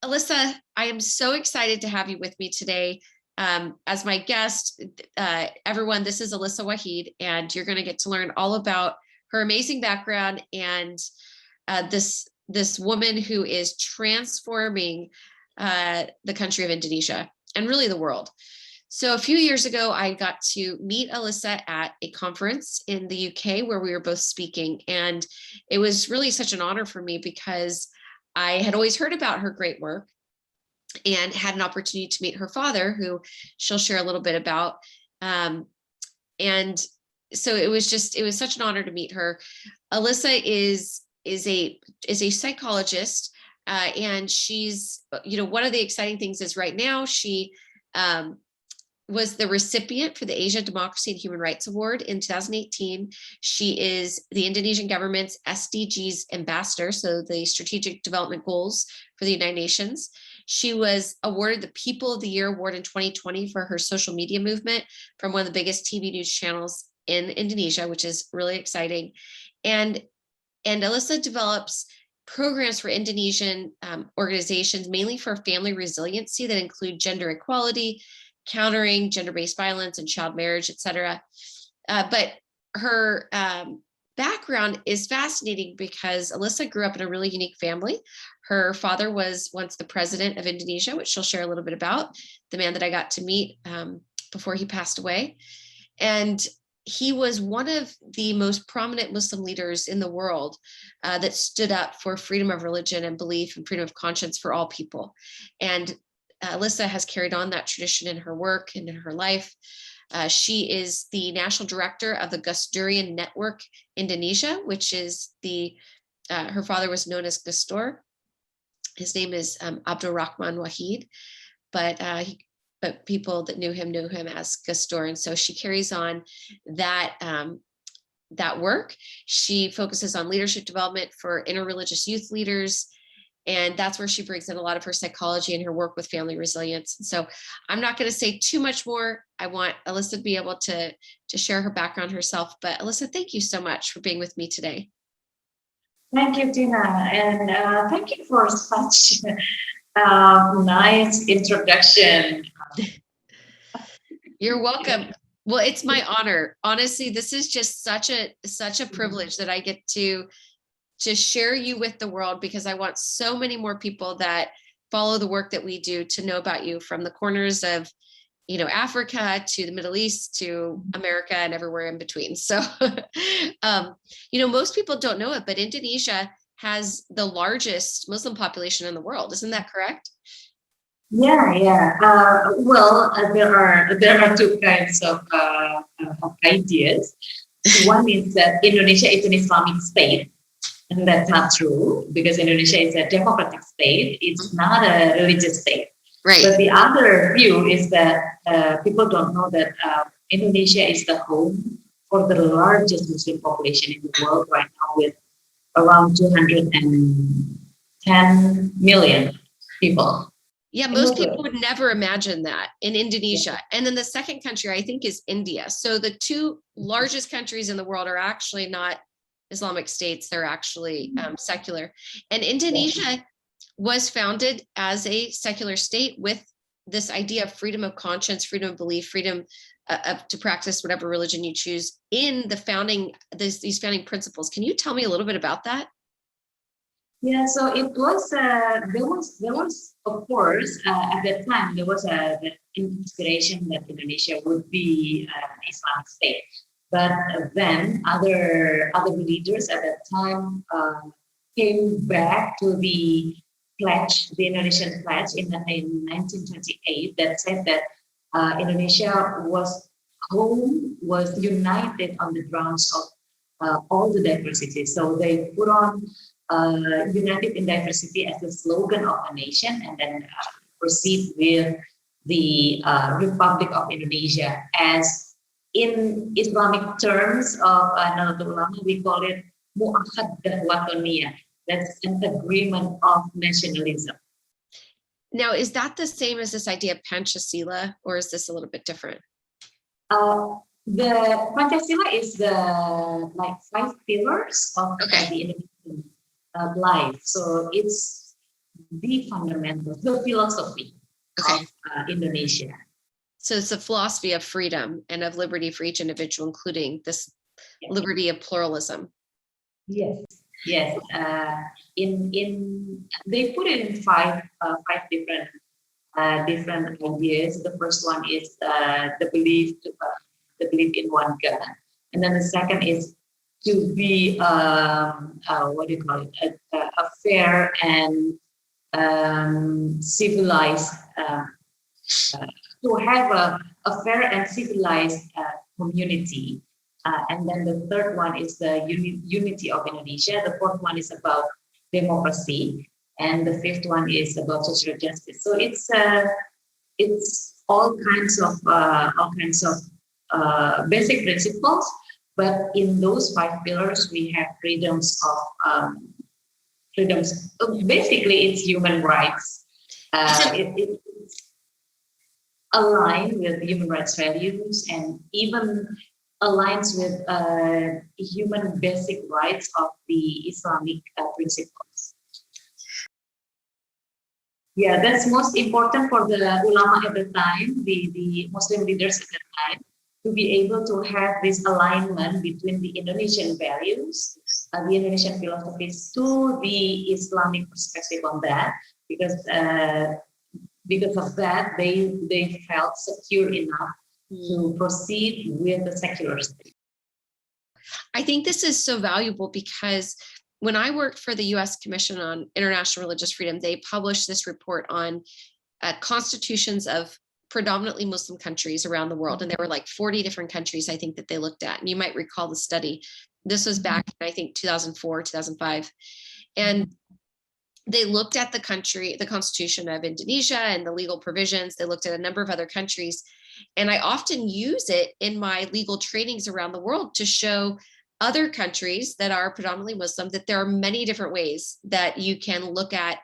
Alissa, I am so excited to have you with me today as my guest. Everyone, this is Alissa Wahid, and you're going to get to learn all about her amazing background and this woman who is transforming the country of Indonesia and really the world. So a few years ago, I got to meet Alissa at a conference in the UK where we were both speaking. And it was really such an honor for me because I had always heard about her great work and had an opportunity to meet her father, who she'll share a little bit about. And so it was such an honor to meet her. Alissa is a psychologist, and she's, one of the exciting things is right now she was the recipient for the Asia Democracy and Human Rights Award in 2018. She is the Indonesian government's SDGs ambassador, so the Strategic Development Goals for the United Nations. She was awarded the People of the Year Award in 2020 for her social media movement from one of the biggest TV news channels in Indonesia, which is really exciting. And Alissa develops programs for Indonesian organizations, mainly for family resiliency, that include gender equality, countering gender-based violence and child marriage, etc. But her background is fascinating because Alissa grew up in a really unique family. Her father was once the president of Indonesia, which she'll share a little bit about, the man that I got to meet before he passed away. And he was one of the most prominent Muslim leaders in the world that stood up for freedom of religion and belief and freedom of conscience for all people. And Alissa has carried on that tradition in her work and in her life. She is the national director of the Gusdurian Network Indonesia, which is her father was known as Gus Dur. His name is Abdurrahman Wahid, but people that knew him as Gus Dur. And so she carries on that work. She focuses on leadership development for interreligious youth leaders. And that's where she brings in a lot of her psychology and her work with family resilience. And so I'm not going to say too much more. I want Alissa to be able to share her background herself. But Alissa, thank you so much for being with me today. Thank you, Tina. And thank you for such nice introduction. You're welcome. Well, it's my honor. Honestly, this is just such a privilege that I get to share you with the world, because I want so many more people that follow the work that we do to know about you, from the corners of, Africa to the Middle East to America and everywhere in between. So, most people don't know it, but Indonesia has the largest Muslim population in the world. Isn't that correct? Yeah. There are two kinds of ideas. One is that Indonesia is an Islamic state. And that's not true, because Indonesia is a democratic state. It's not a religious state. Right. But the other view is that people don't know that Indonesia is the home for the largest Muslim population in the world right now, with around 210 million people. Yeah, most people would never imagine that in Indonesia. And then the second country, I think, is India. So the two largest countries in the world are actually not Islamic states, they're actually secular. And Indonesia was founded as a secular state with this idea of freedom of conscience, freedom of belief, freedom to practice whatever religion you choose in the these founding principles. Can you tell me a little bit about that? Yeah, so it was, there was, of course, at that time, there was the inspiration that Indonesia would be an Islamic state. But then other leaders at that time came back to the pledge, the Indonesian pledge in 1928, that said that Indonesia was united on the grounds of all the diversity. So they put on united in diversity as the slogan of the nation, and then proceed with the Republic of Indonesia, as in Islamic terms of Nahdlatul Ulama, we call it Mu'ahad Wataniyah. That's an agreement of nationalism. Now, is that the same as this idea of Pancasila, or is this a little bit different? The Pancasila is the 5 pillars of the Indonesian life. So it's the fundamentals, the philosophy of Indonesia. So it's a philosophy of freedom and of liberty for each individual, including this liberty of pluralism. Yes. In they put it in five different ideas. The first one is the belief in one God, and then the second is to be what do you call it? A fair and civilized. To have a fair and civilized community. And then the third one is the unity of Indonesia. The fourth one is about democracy. And the fifth one is about social justice. So it's all kinds of basic principles. But in those five pillars, we have freedoms. Basically, it's human rights. It's aligned with human rights values and even aligns with human basic rights of the Islamic principles. Yeah, that's most important for the ulama at the time, the Muslim leaders at the time, to be able to have this alignment between the Indonesian values, the Indonesian philosophies to the Islamic perspective on that, because of that, they felt secure enough to proceed with the secular state. I think this is so valuable because when I worked for the U.S. Commission on International Religious Freedom, they published this report on constitutions of predominantly Muslim countries around the world. And there were like 40 different countries, I think, that they looked at. And you might recall the study. This was back in, I think, 2004, 2005. And they looked at the constitution of Indonesia and the legal provisions. They looked at a number of other countries. And I often use it in my legal trainings around the world to show other countries that are predominantly Muslim that there are many different ways that you can look at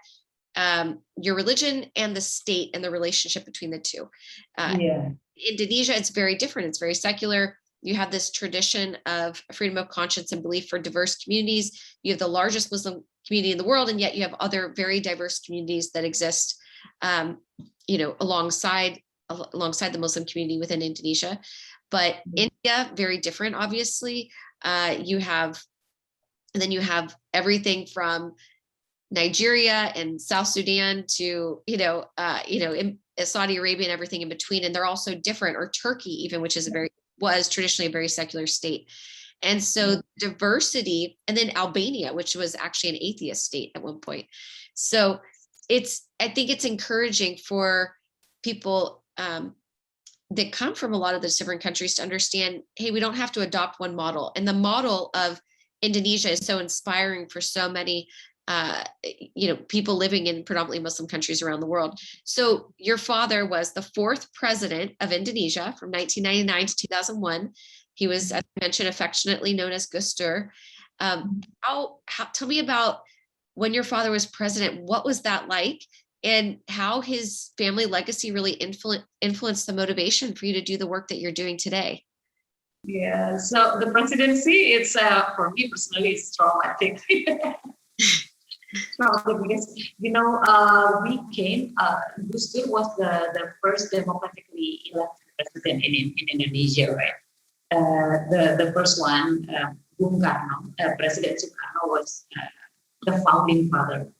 your religion and the state and the relationship between the two. Indonesia, it's very different. It's very secular. You have this tradition of freedom of conscience and belief for diverse communities. You have the largest Muslim community in the world, and yet you have other very diverse communities that exist, alongside the Muslim community within Indonesia. But India, very different, obviously. You have everything from Nigeria and South Sudan to, Saudi Arabia and everything in between. And they're also different, or Turkey even, which is was traditionally a very secular state. And so diversity, and then Albania, which was actually an atheist state at one point. So I think it's encouraging for people that come from a lot of those different countries to understand, hey, we don't have to adopt one model. And the model of Indonesia is so inspiring for so many people living in predominantly Muslim countries around the world. So your father was the fourth president of Indonesia from 1999 to 2001. He was, as I mentioned, affectionately known as Gus Dur. Tell me about when your father was president. What was that like, and how his family legacy really influenced the motivation for you to do the work that you're doing today? Yeah, so the presidency, it's for me personally, it's traumatic. Because we came. Gus Dur was the first democratically elected president in Indonesia, right? The first one, Bung Karno, President Sukarno, was the founding father,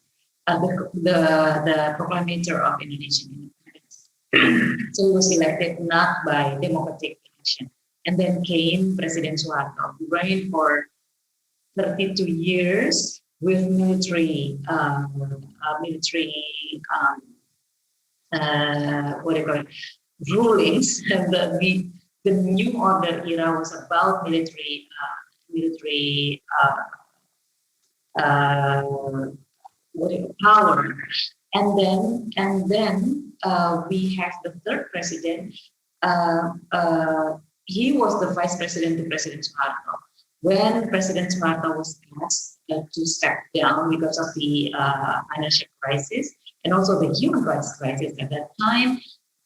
the proclamator of Indonesian independence. So he was elected not by democratic election. And then came President Suharto, who reigned for 32 years with military rulings. And the new order era was about military power. And then we have the third president. He was the vice president to President Suharto. When President Suharto was asked to step down because of the financial crisis and also the human rights crisis at that time,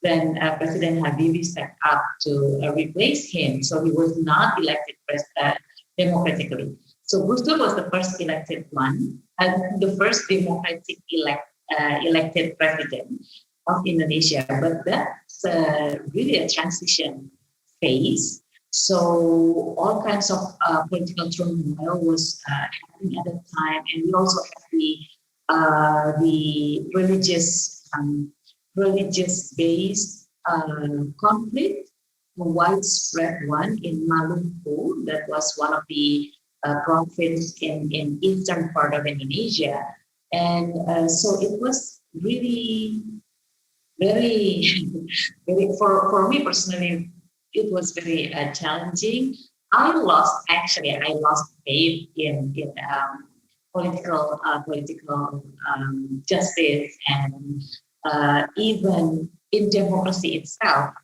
then President Habibie stepped up to replace him. So he was not elected democratically. So Gus Dur was the first elected one, and the first democratic elected president of Indonesia. But that's really a transition phase. So all kinds of political turmoil was happening at that time, and we also have the religious based conflict, a widespread one in Maluku. That was one of the provinces in eastern part of Indonesia, and so it was really very, very for me personally, it was very challenging. I lost faith in political justice and even in democracy itself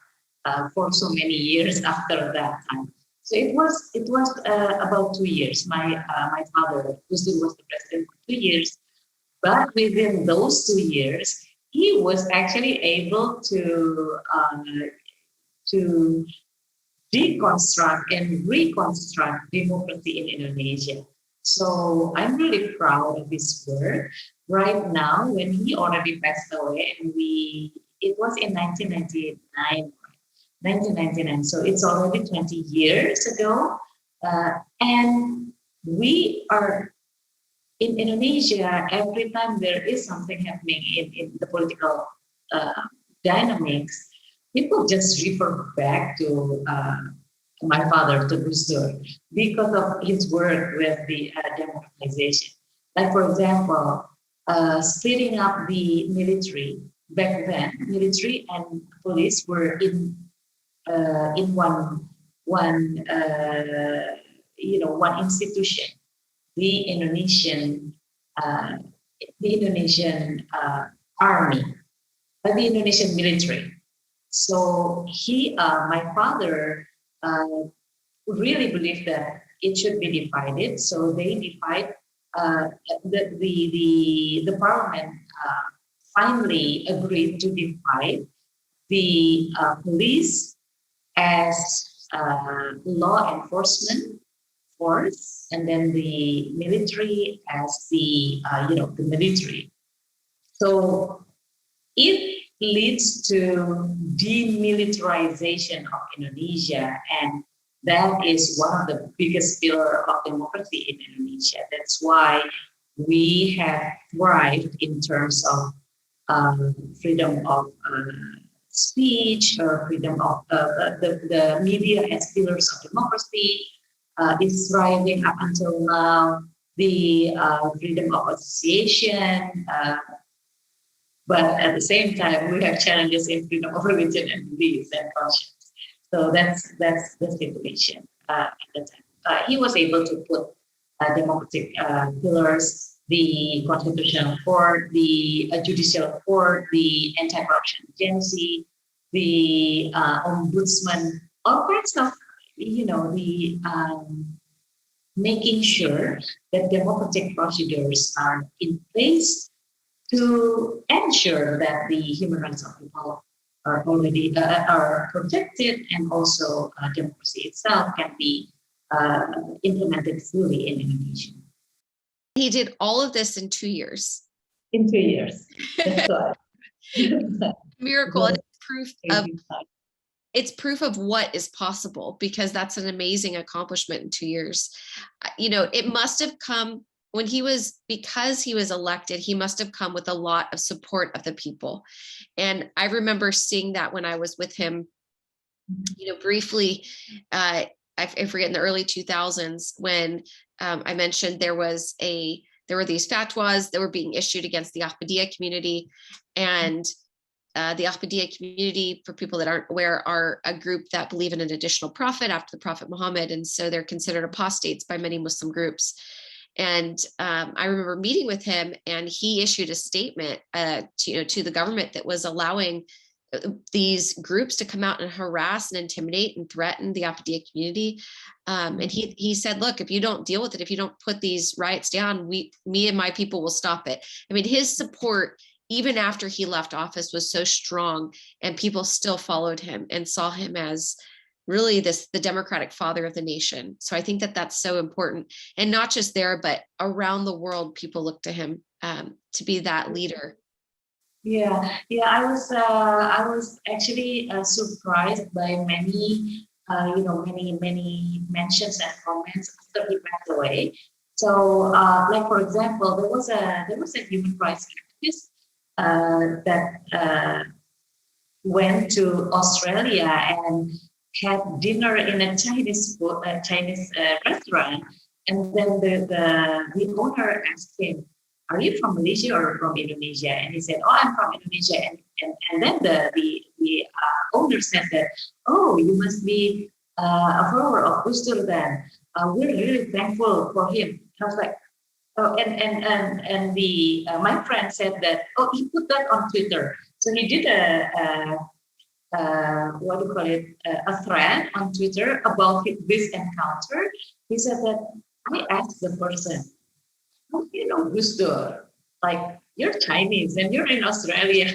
for so many years after that time. So it was about 2 years. My father, Gus Dur, was the president for 2 years, but within those 2 years, he was actually able to deconstruct and reconstruct democracy in Indonesia. So I'm really proud of his work. Right now, when he already passed away, and it was in 1999. 1999. So it's already 20 years ago. And we are in Indonesia, every time there is something happening in the political dynamics, people just refer back to my father, to Gus Dur, because of his work with the democratization. Like, for example, splitting up the military. Back then, military and police were in one institution, the Indonesian uh, army, the Indonesian military. So my father, really believed that it should be divided. So they divide. The parliament finally agreed to divide the police as law enforcement force, and then the military as the military. So it leads to demilitarization of Indonesia, and that is one of the biggest pillar of democracy in Indonesia. That's why we have thrived in terms of freedom of speech, or freedom of the media as pillars of democracy is thriving up until now. The freedom of association, but at the same time, we have challenges in freedom of religion and beliefs and conscience. So that's the situation at the time. He was able to put democratic pillars, the constitutional court, the judicial court, the anti-corruption agency, the ombudsman, all kinds of, the making sure that democratic procedures are in place to ensure that the human rights of people are already are protected, and also democracy itself can be implemented fully in Indonesia. He did all of this in 2 years. In 2 years. That's right. Miracle. And it's proof of what is possible, because that's an amazing accomplishment in 2 years. It must have come because he was elected, he must have come with a lot of support of the people. And I remember seeing that when I was with him, briefly, I forget, in the early 2000s, when I mentioned there were these fatwas that were being issued against the Ahmadiyya community. And the Ahmadiyya community, for people that aren't aware, are a group that believe in an additional prophet after the Prophet Muhammad. And so they're considered apostates by many Muslim groups. And I remember meeting with him, and he issued a statement to the government that was allowing these groups to come out and harass and intimidate and threaten the Ahmadiyya community. And he said, look, if you don't deal with it, if you don't put these riots down, me and my people will stop it. I mean, his support, even after he left office, was so strong, and people still followed him and saw him as really the democratic father of the nation. So I think that that's so important, and not just there, but around the world, people look to him to be that leader. Yeah. I was actually surprised by many, many mentions and comments after he passed away. So, like for example, there was a human rights activist that went to Australia and had dinner in a Chinese restaurant, and then the owner asked him, "Are you from Malaysia or from Indonesia?" And he said, "Oh, I'm from Indonesia." And then the owner said that, "Oh, you must be a follower of Gus Dur then. We're really thankful for him." And I was like, "Oh," and the my friend said that, "Oh, he put that on Twitter." So he did what do you call it, a thread on Twitter about this encounter. He said that I asked the person, "How do you know Gus Dur? Like, you're Chinese and you're in Australia.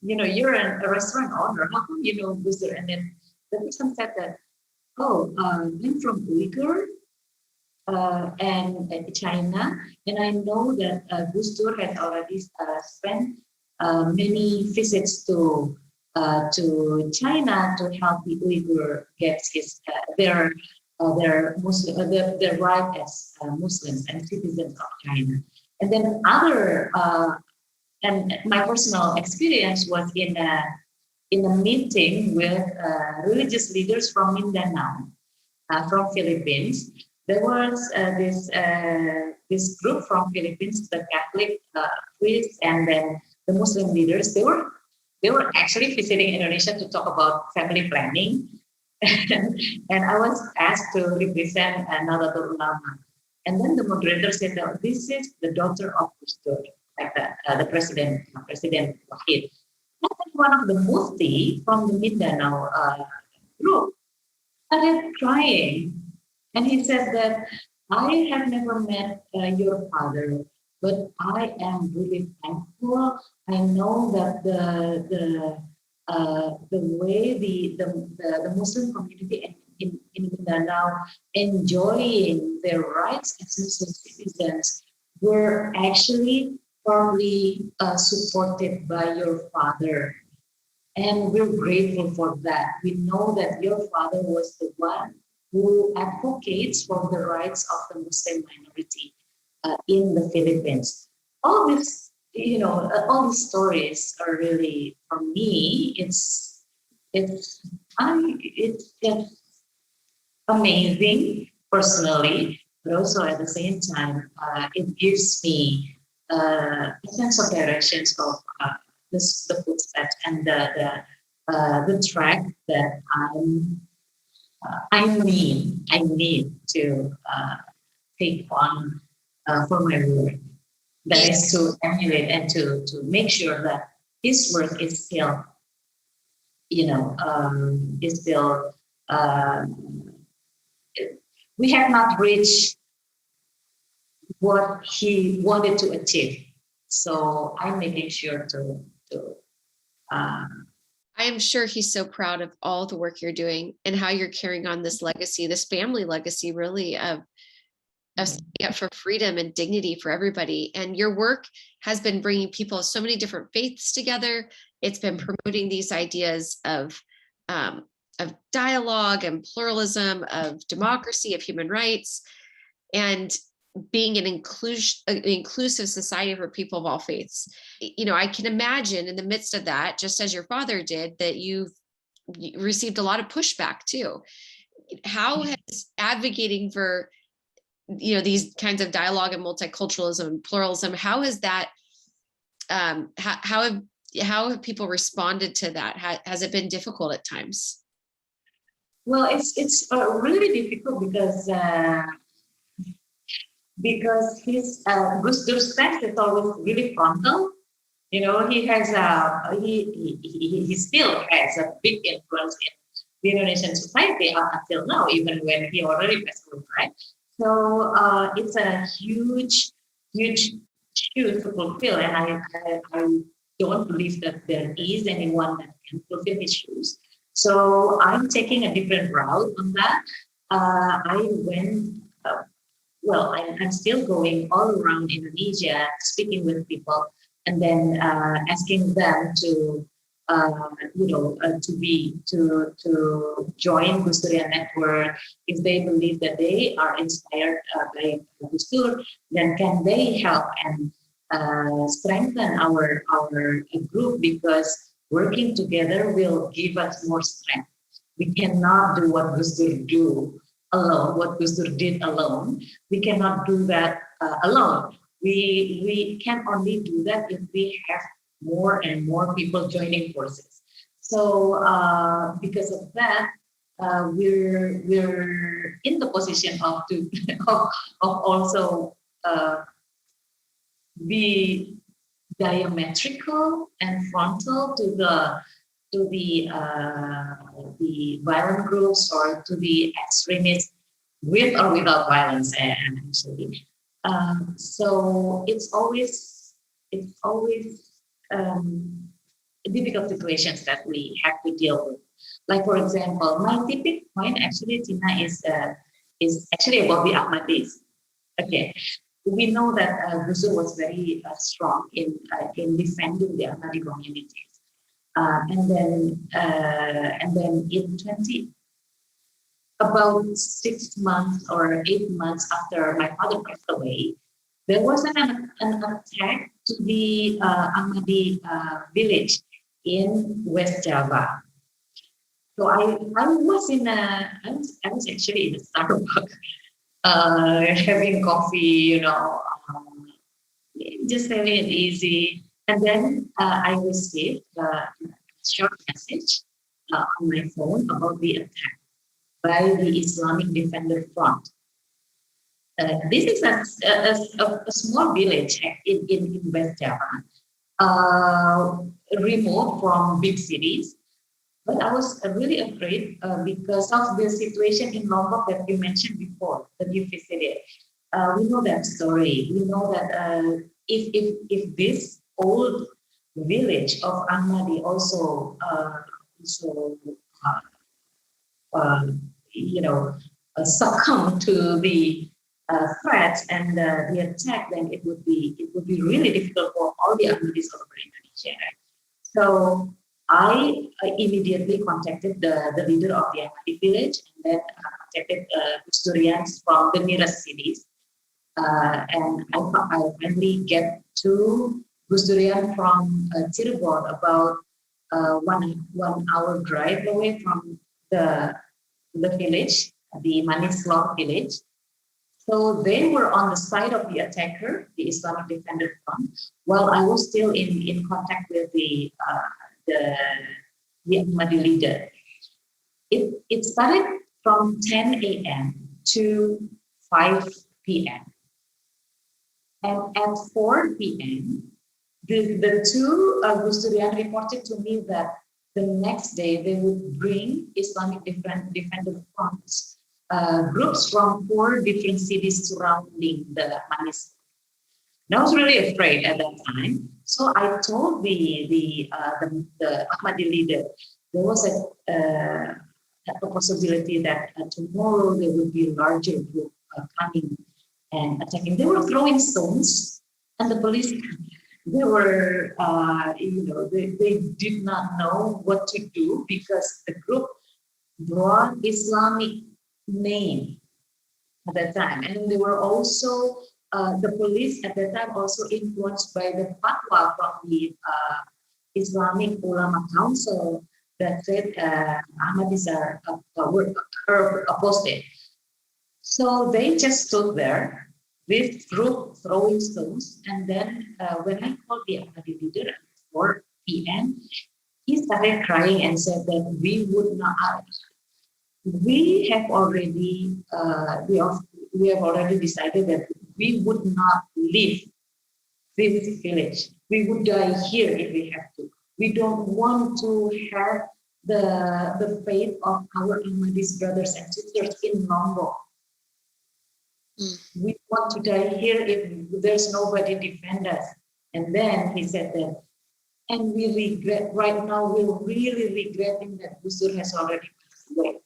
You're a restaurant owner. How come you know Gus Dur?" And then the person said that, "Oh, I'm from Uyghur and China, and I know that Gus Dur has already spent many visits to China to help the Uyghur get their Muslim their right as Muslims and citizens of China." And then and my personal experience was in a meeting with religious leaders from Mindanao, from Philippines. There was this group from Philippines, the Catholic priests, and then the Muslim leaders. They were actually visiting Indonesia to talk about family planning, and I was asked to represent another ulama. And then the moderator said, that this is the daughter of Gus Dur, like that, the President Wahid. And then one of the mufti from the Mindanao group started crying. And he said that, "I have never met your father, but I am really thankful. I know that the way the Muslim community in Mindanao enjoying their rights as Muslim citizens were actually probably supported by your father. And we're grateful for that. We know that your father was the one who advocates for the rights of the Muslim minority in the Philippines." All this, all these stories are really, for me, it's just amazing personally, but also at the same time, it gives me a sense of directions of the footsteps and the track that I need to take on for my work. That is to emulate and to make sure that his work is still, is still. We have not reached what he wanted to achieve, so I'm making sure to. Uh, I am sure he's so proud of all the work you're doing and how you're carrying on this legacy, this family legacy, really, of standing up for freedom and dignity for everybody. And your work has been bringing people of so many different faiths together. It's been promoting these ideas of dialogue and pluralism, of democracy, of human rights, and being an inclusive society for people of all faiths. I can imagine in the midst of that, just as your father did, that you've received a lot of pushback too. How has advocating for these kinds of dialogue and multiculturalism and pluralism, how has that how have people responded to that? Has it been difficult at times? well, it's really difficult because his Gus Dur's text is always really frontal. He has he still has a big influence in the Indonesian society up until now, even when he already passed away, right? So it's a huge shoe to fulfill, and I don't believe that there is anyone that can fulfill his shoes. So I'm taking a different route on that. I went. Well, I'm still going all around Indonesia, speaking with people and then asking them to to join Gusdurian Network. If they believe that they are inspired by Gus Dur, then can they help and strengthen our group, because working together will give us more strength. We cannot do what Gus Dur do alone, what Gus Dur did alone. We cannot do that alone. We can only do that if we have more and more people joining forces. So because of that, we're in the position of to of also be diametrical and frontal to the violent groups or to the extremists, with or without violence, actually. So it's always difficult situations that we have to deal with. Like, for example, my tipping point actually, Tina, is actually about the Ahmadis. Okay, we know that Gus Dur was very strong in defending the Ahmadi communities, and then in about 6 months or 8 months after my father passed away, there was an attack to the Ahmadi village in West Java. So I was actually in a Starbucks having coffee, just having it easy. And then I received a short message on my phone about the attack by the Islamic Defender Front. This is a small village in West Java, remote from big cities. But I was really afraid because of the situation in Lombok that you mentioned before, that you visited. We know that story. We know that if this old village of Ahmadi also succumb to the threats and the attack, then it would be really difficult for all the Ahmadis over Indonesia. So I immediately contacted the leader of the Ahmadi village, and then contacted Gusdurians from the nearest cities. And I finally get to Gusdurian from Cirebon, about 1 hour drive away from the village, the Manislong village. So they were on the side of the attacker, the Islamic Defender Front, while I was still in contact with the Ahmadi leader. It started from 10 a.m. to 5 p.m. And at 4 p.m., the two Gusdurian reported to me that the next day they would bring Islamic Defender Fronts, groups from 4 different cities surrounding the Manis. And I was really afraid at that time. So I told the Ahmadi leader there was a possibility that tomorrow there would be a larger group coming and attacking. They were throwing stones, and the police, they were, they did not know what to do because the group brought Islamic name at that time, and they were also the police at that time also influenced by the fatwa from the Islamic Ulama Council that said Ahmadis are apostate. So they just stood there with group throwing stones, and then when I called the Ahmadi leader at 4 p.m., he started crying and said that we would not. We have already decided that we would not leave this village. We would die here if we have to. We don't want to have the fate of our Ahmadis brothers and sisters in Lombok. We want to die here if there's nobody defend us. And then he said that, and we regret right now, we're really regretting that Gus Dur has already passed away.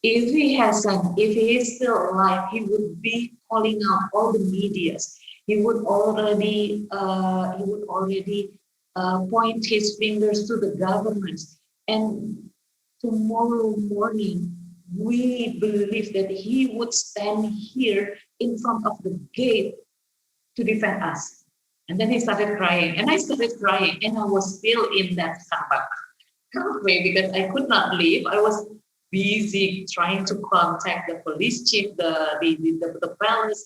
If he is still alive, he would be calling out all the medias. he would already point his fingers to the government. And tomorrow morning, we believe that he would stand here in front of the gate to defend us. And then he started crying, and I started crying, and I was still in that Starbucks cafe because I could not leave. I was busy trying to contact the police chief, the palace,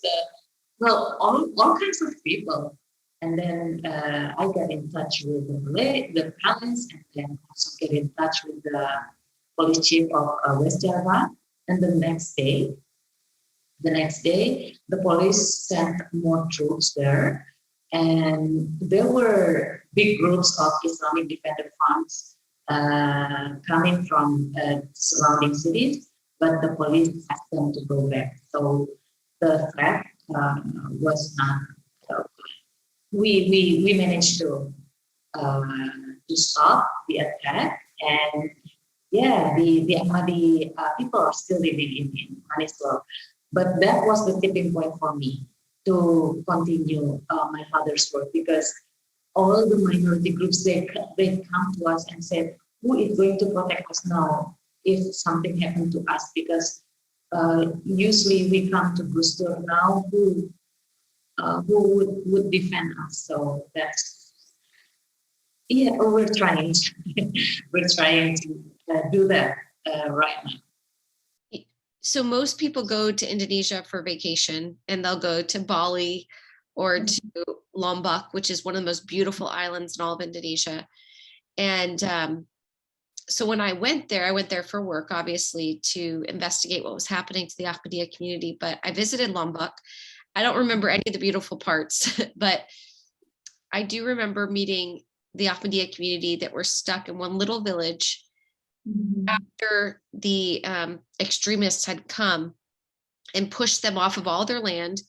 well, all kinds of people. And then I got in touch with the palace, and then also get in touch with the police chief of West Java. And the next day, the police sent more troops there, and there were big groups of Islamic Defender Fronts coming from surrounding cities, but the police asked them to go back. So the threat was not. We managed to stop the attack, and yeah, the Ahmadi people are still living in Maniswal. But that was the tipping point for me to continue my father's work, because all the minority groups, they come to us and said, who is going to protect us now if something happened to us? Because usually we come to Gus Dur now, who would defend us. So that's, yeah, we're trying to do that right now. So most people go to Indonesia for vacation, and they'll go to Bali or to Lombok, which is one of the most beautiful islands in all of Indonesia. And so when I went there for work, obviously, to investigate what was happening to the Ahmadiyya community, but I visited Lombok. I don't remember any of the beautiful parts, but I do remember meeting the Ahmadiyya community that were stuck in one little village after the extremists had come and pushed them off of all their land.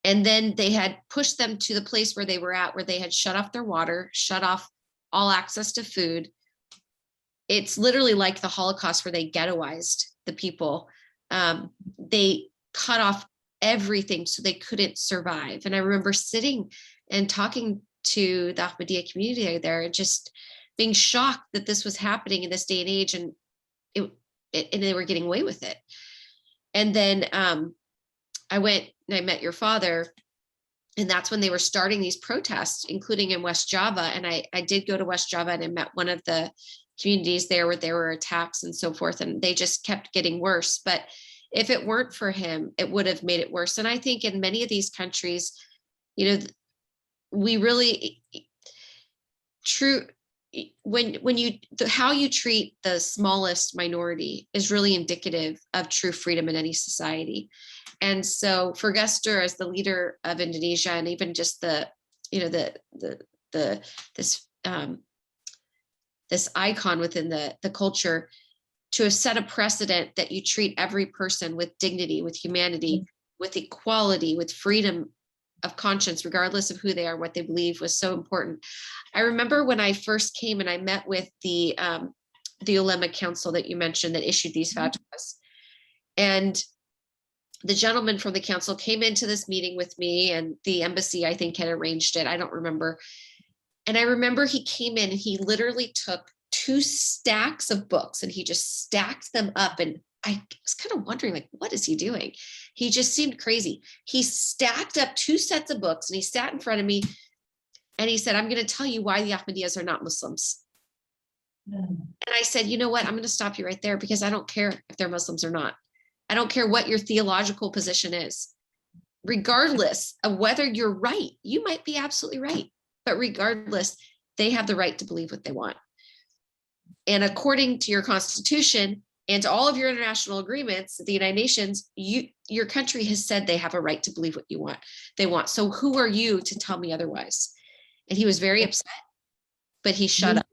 And then they had pushed them to the place where they were at, where they had shut off their water, shut off all access to food. It's literally like the Holocaust, where they ghettoized the people. They cut off everything so they couldn't survive. And I remember sitting and talking to the Ahmadiyya community there, and just being shocked that this was happening in this day and age, and and they were getting away with it. And then I went and I met your father, and that's when they were starting these protests, including in West Java. And I did go to West Java, and I met one of the communities there where there were attacks and so forth, and they just kept getting worse. But if it weren't for him, it would have made it worse. And I think in many of these countries, we really how you treat the smallest minority is really indicative of true freedom in any society. And so for Gus Dur, as the leader of Indonesia, and even just this icon within the culture, to have set a precedent that you treat every person with dignity, with humanity, with equality, with freedom of conscience, regardless of who they are, what they believe, was so important. I remember when I first came and I met with the Ulema Council that you mentioned that issued these fatwas, and the gentleman from the council came into this meeting with me, and the embassy, I think, had arranged it. I don't remember. And I remember he came in and he literally took 2 stacks of books and he just stacked them up. And I was kind of wondering, like, what is he doing? He just seemed crazy. He stacked up 2 sets of books and he sat in front of me and he said, I'm going to tell you why the Ahmadiyyas are not Muslims. And I said, you know what? I'm going to stop you right there, because I don't care if they're Muslims or not. I don't care what your theological position is. Regardless of whether you're right, you might be absolutely right. But regardless, they have the right to believe what they want. And according to your constitution and to all of your international agreements, the United Nations, your country has said they have a right to believe what they want. So who are you to tell me otherwise? And he was very upset, but he shut up.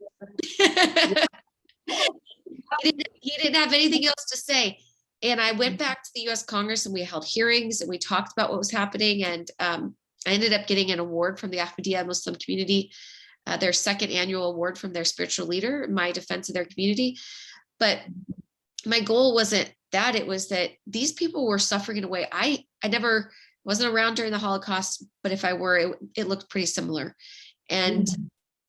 He didn't have anything else to say. And I went back to the US Congress and we held hearings and we talked about what was happening. And I ended up getting an award from the Ahmadiyya Muslim community, their 2nd annual award from their spiritual leader, my defense of their community. But my goal wasn't that. It was that these people were suffering in a way I never Wasn't around during the Holocaust, but if I were, it looked pretty similar. And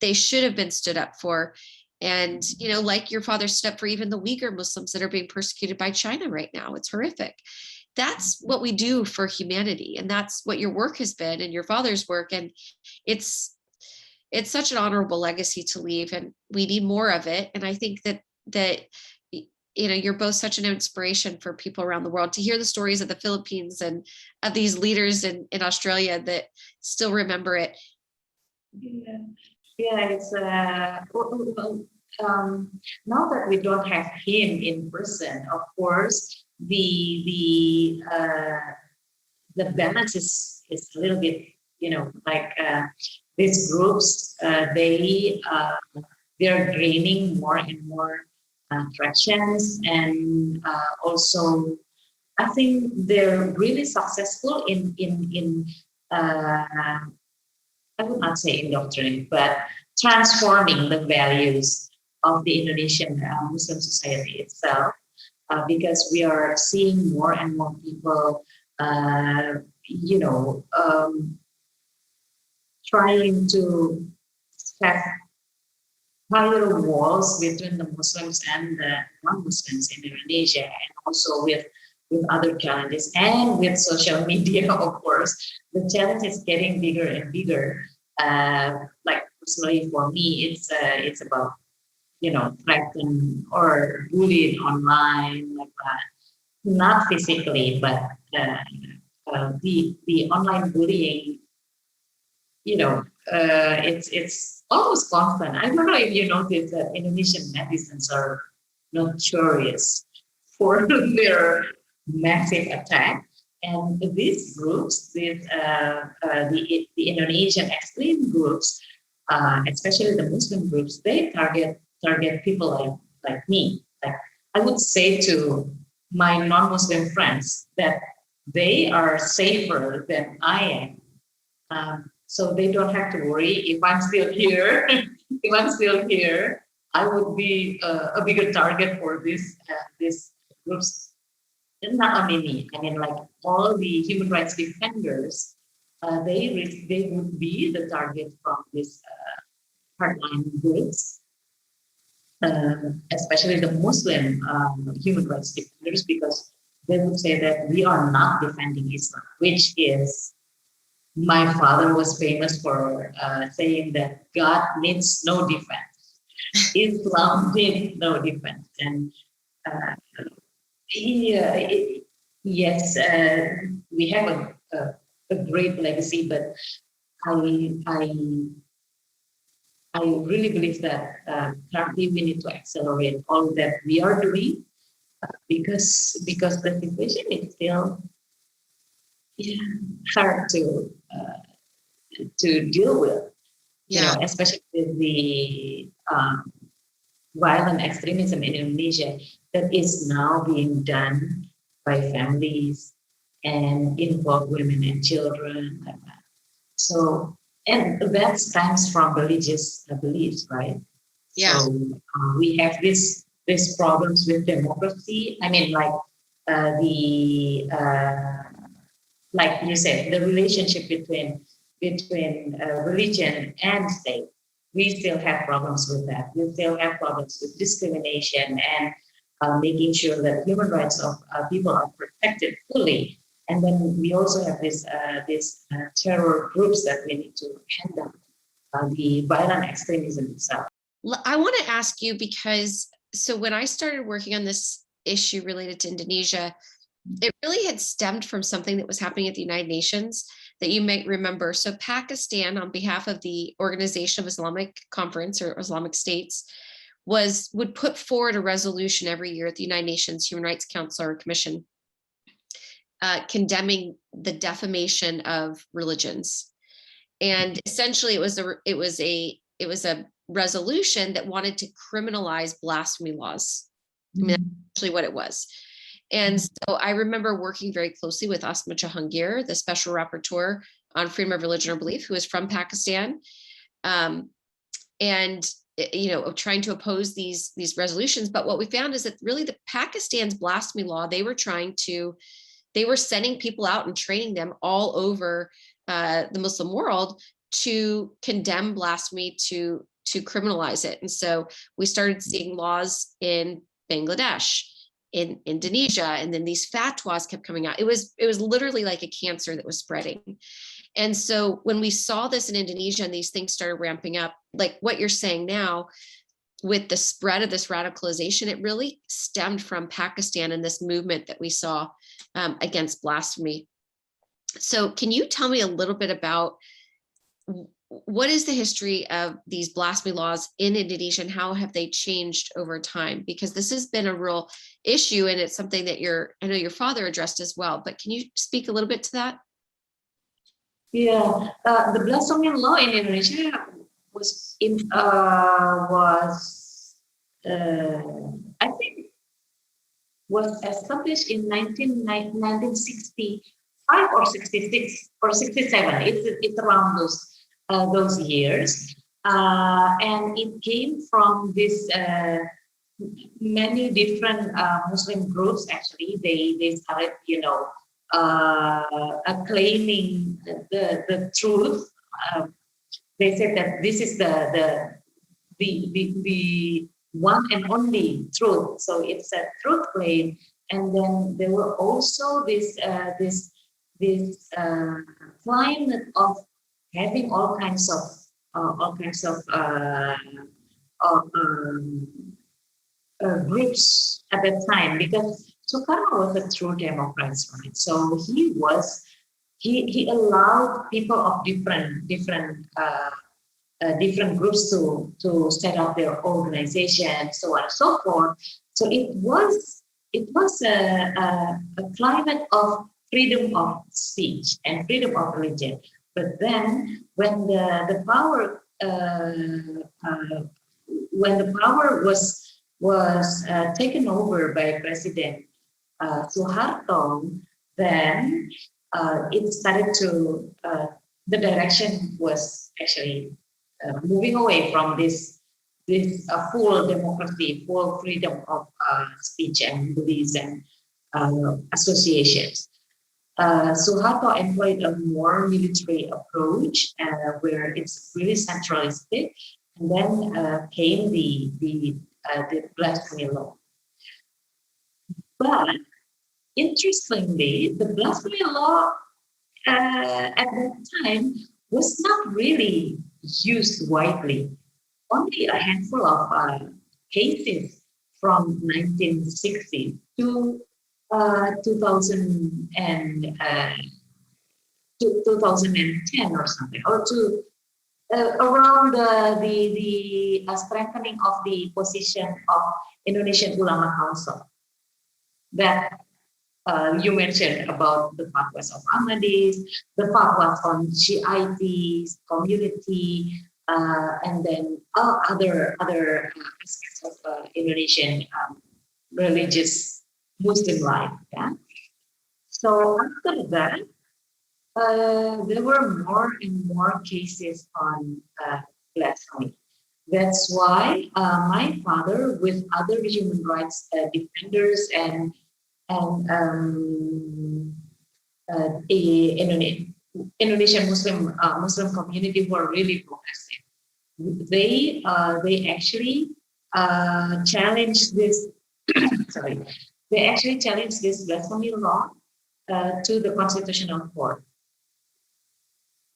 they should have been stood up for. And, you know, like your father stood up for even the Uyghur Muslims that are being persecuted by China right now. It's horrific. That's what we do for humanity. And that's what your work has been and your father's work. And it's such an honorable legacy to leave, and we need more of it. And I think that you know, you're both such an inspiration for people around the world to hear the stories of the Philippines and of these leaders in Australia that still remember it. Yeah, it's now that we don't have him in person, of course, the balance is a little bit, you know, like these groups, they're gaining more and more tractions, and also I think they're really successful in I would not say indoctrinating, but transforming the values of the Indonesian Muslim society itself, because we are seeing more and more people, you know, trying to set higher walls between the Muslims and the non-Muslims in Indonesia, and also with other challenges, and with social media, of course, the challenge is getting bigger and bigger. Like personally for me, it's about, you know, threatened or bullied online, like that. Not physically, but the online bullying, you know, it's almost constant. I don't know if you notice that Indonesian netizens are notorious for their massive attack, and these groups, the Indonesian extreme groups, especially the Muslim groups, they target people like me. Like, I would say to my non-Muslim friends that they are safer than I am, so they don't have to worry if I'm still here. If I'm still here, I would be a bigger target for these groups. And not only me, I mean, like all the human rights defenders, they would be the target from these hardline groups, especially the Muslim human rights defenders, because they would say that we are not defending Islam, which is, my father was famous for saying that God needs no defense. Islam needs no defense. And yes, we have a great legacy, but I really believe that currently we need to accelerate all that we are doing, because the situation is still hard to deal with. You know, especially with the violent extremism in Indonesia that is now being done by families and involve women and children, like that. So, and that stems from religious beliefs, right? Yeah. So we have these problems with democracy. I mean, like like you said, the relationship between religion and state. We still have problems with that. We still have problems with discrimination and making sure that human rights of people are protected fully. And then we also have these terror groups that we need to handle, the violent extremism itself. I want to ask you, because so when I started working on this issue related to Indonesia, it really had stemmed from something that was happening at the United Nations that you might remember. So Pakistan, on behalf of the Organization of Islamic Conference or Islamic States, would put forward a resolution every year at the United Nations Human Rights Council or Commission, condemning the defamation of religions. And essentially it was a resolution that wanted to criminalize blasphemy laws. I mean, that's actually what it was. And so I remember working very closely with Asma Jahangir, the special rapporteur on freedom of religion or belief, who is from Pakistan, and you know, trying to oppose these resolutions. But what we found is that really the Pakistan's blasphemy law, they were trying to they were sending people out and training them all over the Muslim world to condemn blasphemy, to criminalize it. And so we started seeing laws in Bangladesh, in Indonesia, and then these fatwas kept coming out. It was literally like a cancer that was spreading. And so when we saw this in Indonesia and these things started ramping up, like what you're saying now, with the spread of this radicalization, it really stemmed from Pakistan and this movement that we saw against blasphemy. So can you tell me a little bit about what is the history of these blasphemy laws in Indonesia and how have they changed over time? Because this has been a real issue and it's something that I know your father addressed as well, but can you speak a little bit to that? Yeah, the blasphemy law in Indonesia was I think was established in 1965 or 66 or 67. It's around those years, and it came from this many different Muslim groups. Actually, they started, claiming the truth. They said that this is the one and only truth. So it's a truth claim. And then there were also this climate of having all kinds of groups at that time, because Sukarno was a true Democrat, right? So he allowed people of different groups to set up their organization, so on and so forth. So it was a climate of freedom of speech and freedom of religion. But then when the power was taken over by President Suharto, then it started to the direction was actually moving away from this full democracy, full freedom of speech and beliefs and associations. Suharto employed a more military approach where it's really centralistic, and then came the blasphemy law. But interestingly, the blasphemy law at that time was not really used widely. Only a handful of cases from 1960 to 2010 or something, or to around the strengthening of the position of Indonesian Ulama Council that you mentioned about the fatwas of Ahmadis, the fatwas on Shiites community, and then other aspects of Indonesian religious Muslim life. Yeah. So after that, there were more and more cases on blasphemy. That's why my father, with other human rights defenders and Indonesian Muslim community who are really progressive, they actually challenged this. Sorry, they actually challenged this blasphemy law to the Constitutional Court.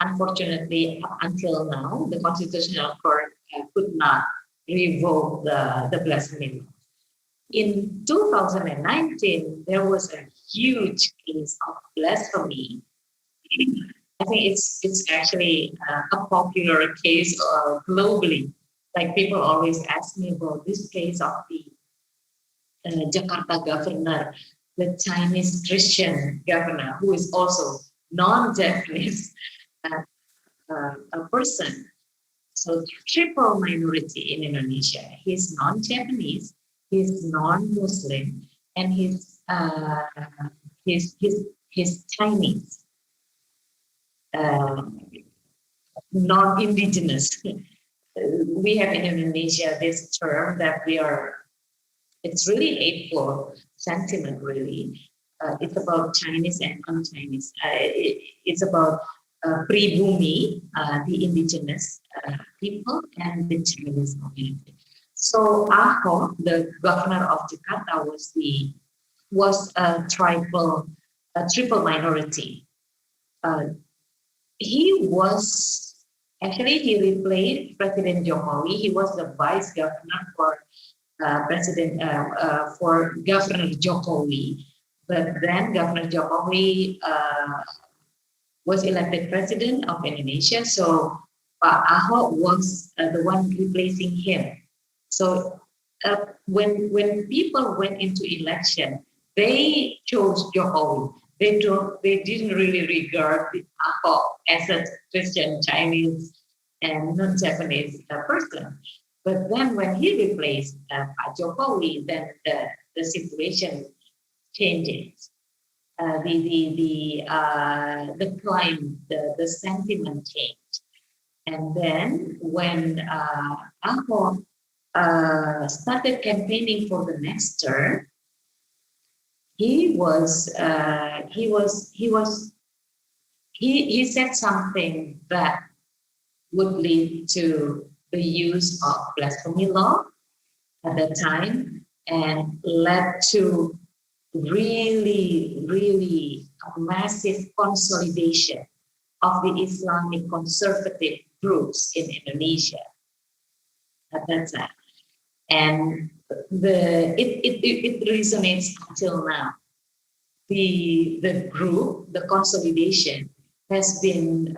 Unfortunately, up until now, the Constitutional Court could not revoke the blasphemy law. In 2019, there was a huge case of blasphemy. I think it's actually a popular case globally. Like people always ask me about this case of the Jakarta governor, the Chinese Christian governor, who is also non-Japanese a person. So triple minority in Indonesia. He's non-Japanese, he's non-Muslim, and he's Chinese, non-indigenous. We have in Indonesia this term that it's really hateful sentiment, really. it's about Chinese and non-Chinese. It's about Pribumi, the indigenous people, and the Chinese community. So Ahok, the governor of Jakarta, was a triple minority. He replaced President Jokowi. He was the vice governor for Governor Jokowi. But then Governor Jokowi was elected president of Indonesia. So Ahok was the one replacing him. So when people went into election, they chose Jokowi. They didn't really regard Ahok as a Christian, Chinese, and non-Japanese person. But then when he replaced Jokowi, then the situation changes. The climate, the sentiment changed. And then when Ahok started campaigning for the next term, he said something that would lead to the use of blasphemy law at that time, and led to really a massive consolidation of the Islamic conservative groups in Indonesia at that time. And it resonates until now. The group, the consolidation, has been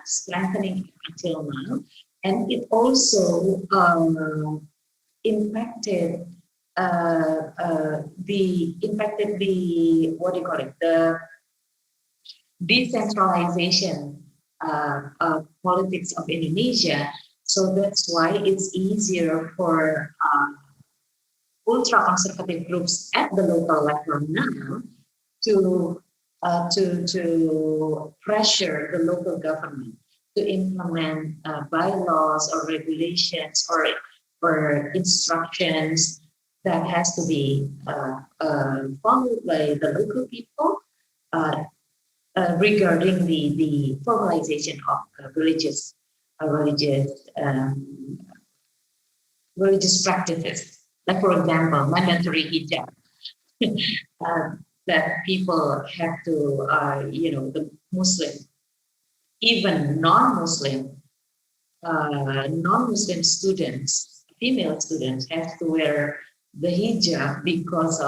strengthening until now, and it also impacted the decentralization politics of Indonesia. So that's why it's easier for ultra-conservative groups at the local level now to pressure the local government to implement bylaws or regulations or instructions that has to be followed by the local people regarding the formalization of religious practices. Like, for example, mandatory hijab. That people have to, the Muslim, even non-Muslim students, female students, have to wear the hijab because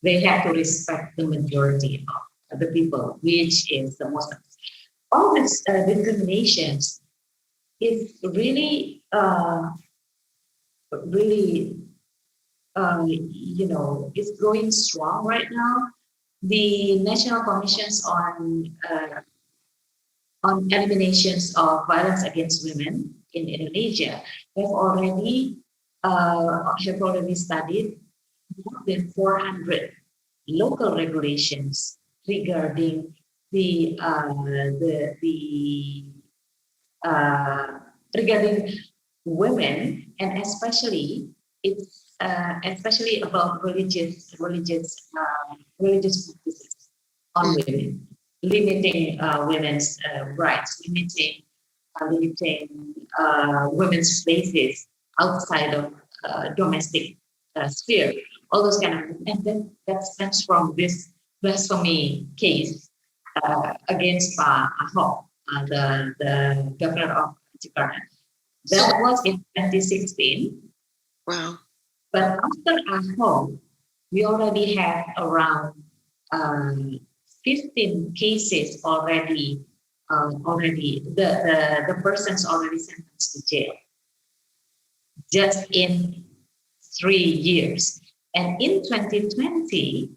they have to respect the majority of the people, which is the Muslims. All these discriminations is really is growing strong right now. The National Commissions on eliminations of violence against women in Indonesia have already studied more than 400 local regulations regarding regarding women, and especially about religious practices on women, limiting women's rights, limiting women's places outside of domestic sphere, all those kind of, and then that stems from this blasphemy case against Ahok, the governor of Jakarta. That was in 2016. Wow. But after Ahok, we already have around 15 cases already. The person's already sentenced to jail, just in 3 years. And in 2020,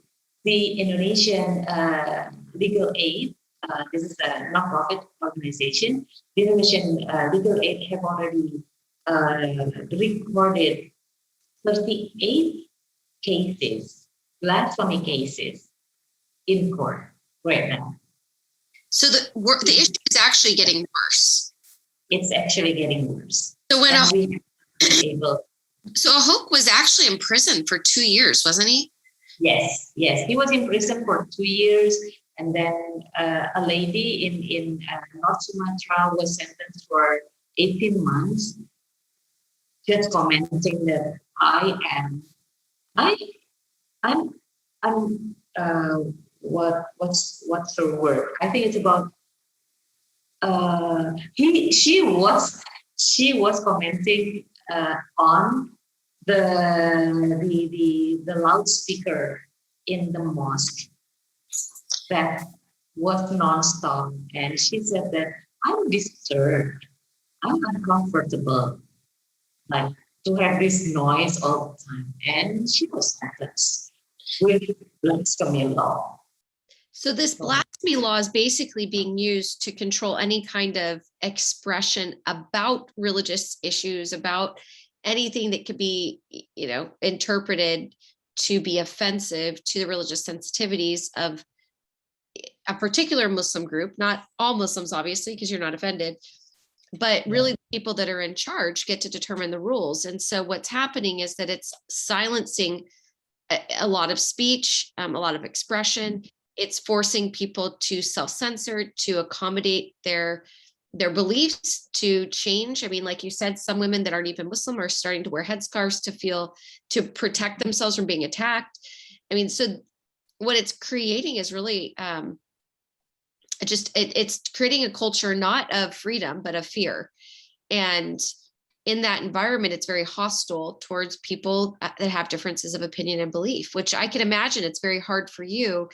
the Indonesian Legal Aid, this is a non-profit organization, the Indonesian Legal Aid have already recorded 38 cases, blasphemy cases, in court right now. So the issue is actually getting worse. It's actually getting worse. So when Ahok was actually in prison for 2 years, wasn't he? Yes, yes. He was in prison for 2 years, and then a lady in North Sumatra was sentenced for 18 months, just commenting that I, I'm, what's the word? I think it's about he she was commenting on the loudspeaker in the mosque that was nonstop, and she said that I'm disturbed, I'm uncomfortable, like to have this noise all the time, and she was sentenced with blasphemy law. So this blasphemy law is basically being used to control any kind of expression about religious issues, about anything that could be, interpreted to be offensive to the religious sensitivities of a particular Muslim group, not all Muslims, obviously, because you're not offended, but really the people that are in charge get to determine the rules. And so what's happening is that it's silencing a lot of speech, a lot of expression. It's forcing people to self-censor, to accommodate their beliefs, to change. I mean, like you said, some women that aren't even Muslim are starting to wear headscarves to protect themselves from being attacked. I mean, so what it's creating is really it's creating a culture not of freedom, but of fear. And in that environment, it's very hostile towards people that have differences of opinion and belief, which I can imagine it's very hard for you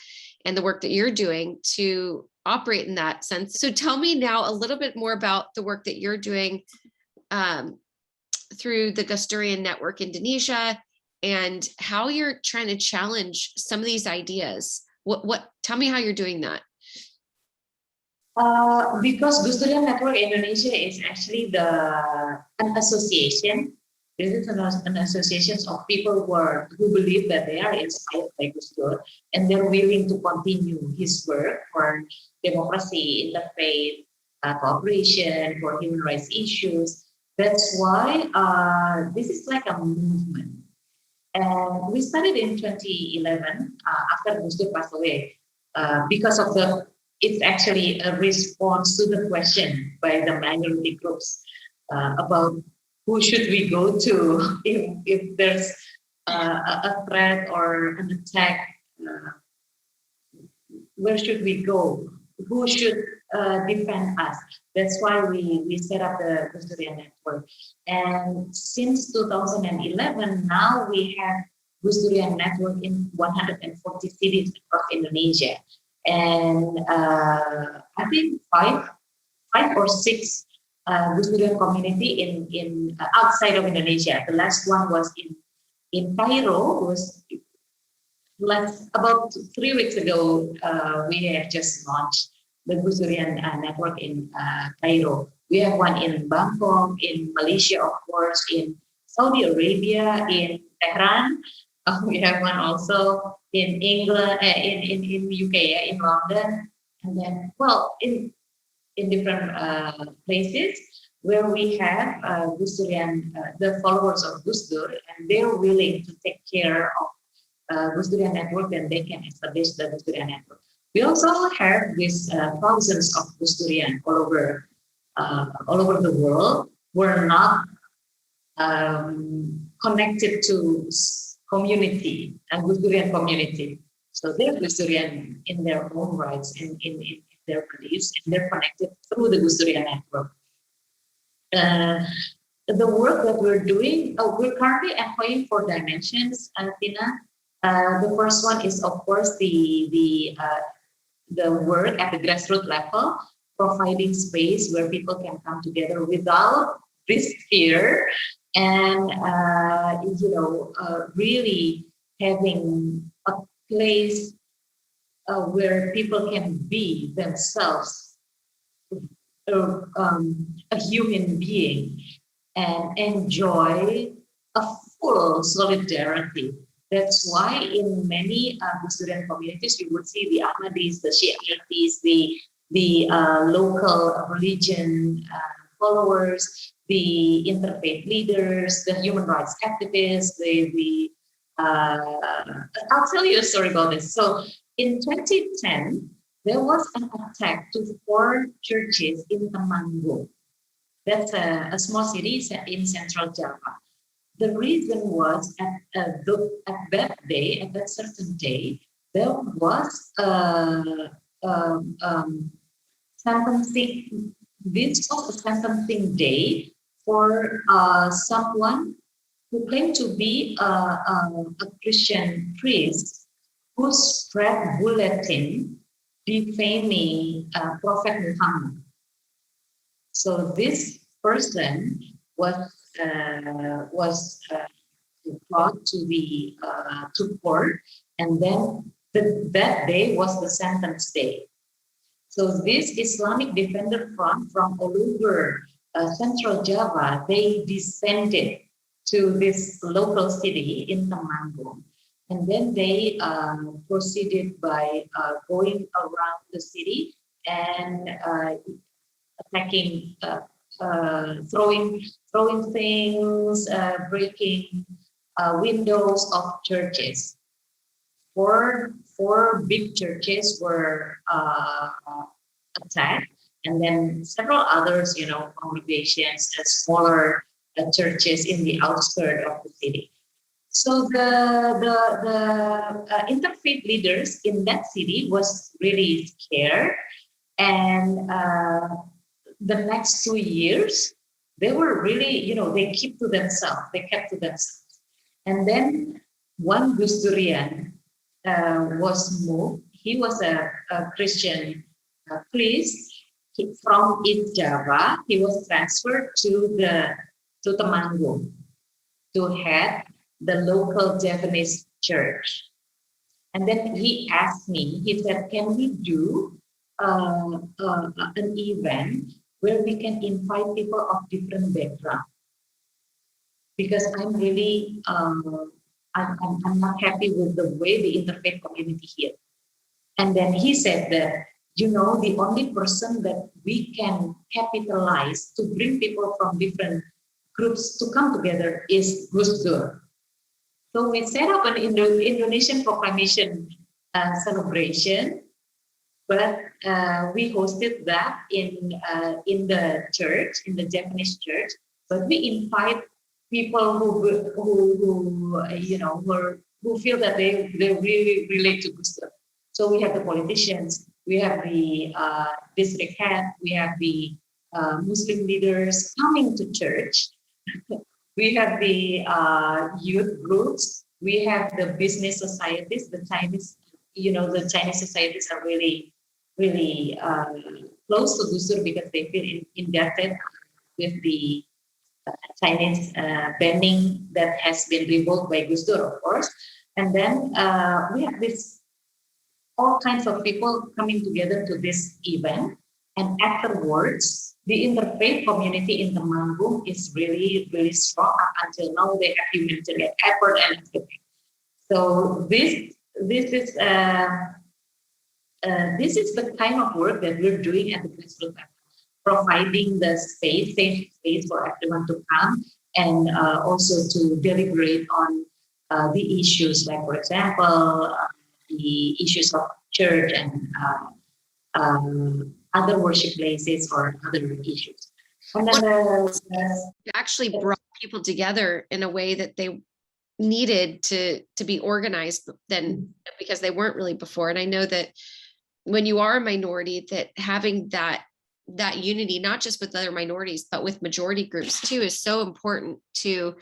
and the work that you're doing to operate in that sense. So tell me now a little bit more about the work that you're doing through the Gusdurian Network Indonesia and how you're trying to challenge some of these ideas. Tell me how you're doing that. Because Gusdurian Network Indonesia is actually an association. This is an association of people who believe that they are inspired by Gus Dur and they're willing to continue his work for democracy, interfaith cooperation, for human rights issues. That's why this is like a movement. And we started in 2011 after Gus Dur passed away because of it's actually a response to the question by the minority groups about who should we go to if there's a threat or an attack. Where should we go? Who should defend us? That's why we set up the Gusdurian Network. And since 2011, now we have Gusdurian Network in 140 cities across Indonesia. And I think five or six Gusdurian community in outside of Indonesia. The last one was in Cairo. Was about 3 weeks ago. We have just launched the Gusdurian Network in Cairo. We have one in Bangkok, in Malaysia, of course, in Saudi Arabia, in Tehran. We have one also in England, in UK, in London, and then in different places where we have Gusdurian, the followers of Gus Dur, and they're willing to take care of Gusdurian Network, and they can establish the Gusdurian Network. We also have these thousands of Gusdurian all over the world. We're not connected to community and Gusdurian community. So they're Gusdurian in their own rights and in their beliefs, and they're connected through the Gusdurian Network. The work that we're doing, we're currently employing 4 dimensions, Tina. The first one is, of course, the work at the grassroots level, providing space where people can come together without this fear, and really having a place where people can be themselves, a human being, and enjoy a full solidarity. That's why in many Gusdurian communities, you would see the Ahmadis, the Shiites, the local religion followers, the interfaith leaders, the human rights activists, the I'll tell you a story about this. So in 2010, there was an attack to 4 churches in Temanggung. That's a small city in central Java. The reason was at that day, at that certain day, there was sentencing. This was a sentencing day for someone who claimed to be a Christian priest who spread bulletin defaming Prophet Muhammad. So this person was brought to the to court, and then that day was the sentence day. So this Islamic Defender Front from all over Central Java, they descended to this local city in Temanggung, and then they proceeded by going around the city and attacking, throwing things, breaking windows of churches. Four big churches were attacked, and then several others, congregations, smaller churches in the outskirts of the city. So the interfaith leaders in that city was really scared, and the next 2 years they were really, they kept to themselves. And then one Gusdurian was moved. He was a Christian priest from East Java. He was transferred to Temanggung to head the local Javanese church. And then he asked me, he said, can we do an event where we can invite people of different backgrounds? Because I'm really, I'm not happy with the way the interfaith community here. And then he said that, the only person that we can capitalize to bring people from different groups to come together is Gus Dur. So we set up an Indonesian proclamation celebration, but we hosted that in the church, in the Japanese church. But we invite people who feel that they really relate to Gus Dur. So we have the politicians, we have the district head, we have the Muslim leaders coming to church. We have the youth groups. We have the business societies. The Chinese societies are really, really close to Gus Dur because they feel indebted with the Chinese banning that has been revoked by Gus Dur, of course. And then we have all kinds of people coming together to this event. And afterwards, the interfaith community in Temanggung is really, really strong. Up until now, they have humanitarian effort and everything. So this is the kind of work that we're doing at the grassroots level, providing the safe space for everyone to come and also to deliberate on the issues, like, for example, the issues of church and other worship places or other issues. And then actually brought people together in a way that they needed to be organized then, because they weren't really before. And I know that when you are a minority, that having that unity, not just with other minorities, but with majority groups too, is so important to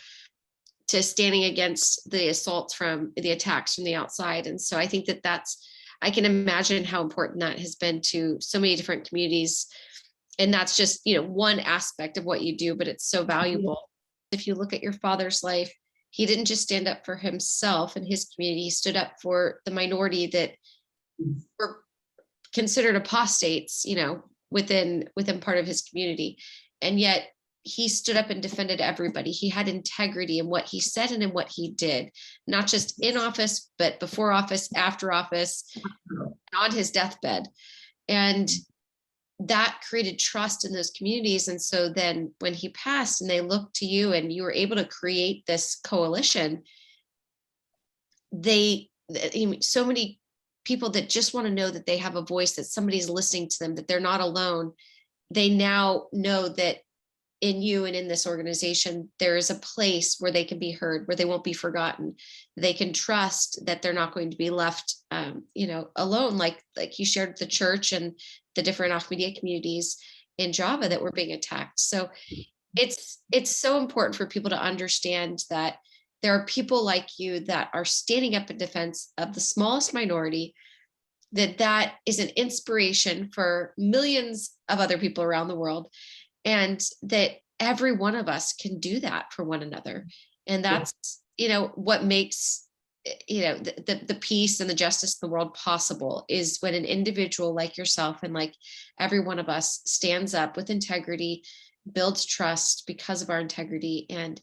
standing against the assaults from the attacks from the outside. And so I think I can imagine how important that has been to so many different communities. And that's just, one aspect of what you do, but it's so valuable. If you look at your father's life, he didn't just stand up for himself and his community, he stood up for the minority that were considered apostates, within part of his community. And yet he stood up and defended everybody. He had integrity in what he said and in what he did, not just in office, but before office, after office, on his deathbed. And that created trust in those communities. And so then when he passed and they looked to you and you were able to create this coalition, so many people that just want to know that they have a voice, that somebody's listening to them, that they're not alone. They now know that in you and in this organization, there is a place where they can be heard, where they won't be forgotten. They can trust that they're not going to be left, alone, like you shared the church and the different Ahmadiyya communities in Java that were being attacked. So it's so important for people to understand that there are people like you that are standing up in defense of the smallest minority, that is an inspiration for millions of other people around the world, and that every one of us can do that for one another. And that's, what makes, the peace and the justice in the world possible, is when an individual like yourself and like every one of us stands up with integrity, builds trust because of our integrity, and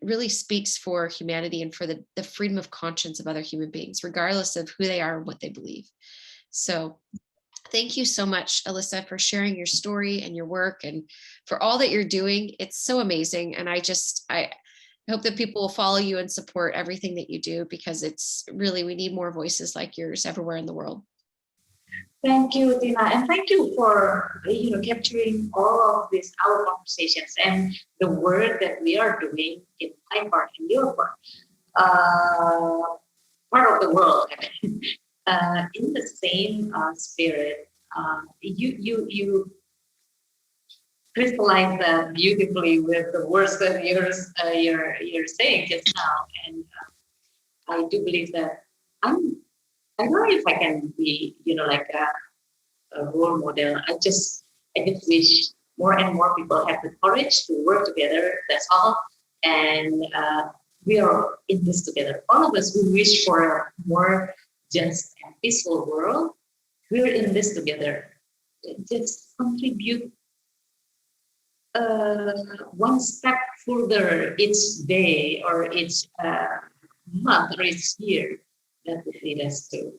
really speaks for humanity and for the freedom of conscience of other human beings, regardless of who they are and what they believe. So thank you so much, Alissa, for sharing your story and your work and for all that you're doing. It's so amazing. And I hope that people will follow you and support everything that you do, because it's really, we need more voices like yours everywhere in the world. Thank you, Tina, and thank you for capturing all of these our conversations and the work that we are doing in my part and your part, part of the world. In the same spirit, you crystallize that beautifully with the words that you're saying just now, and I do believe that I don't know if I can be, like a role model. I just wish more and more people have the courage to work together. That's all. And we are in this together. All of us who wish for a more just and peaceful world, we're in this together. Just contribute one step further each day or each month or each year. That would lead us to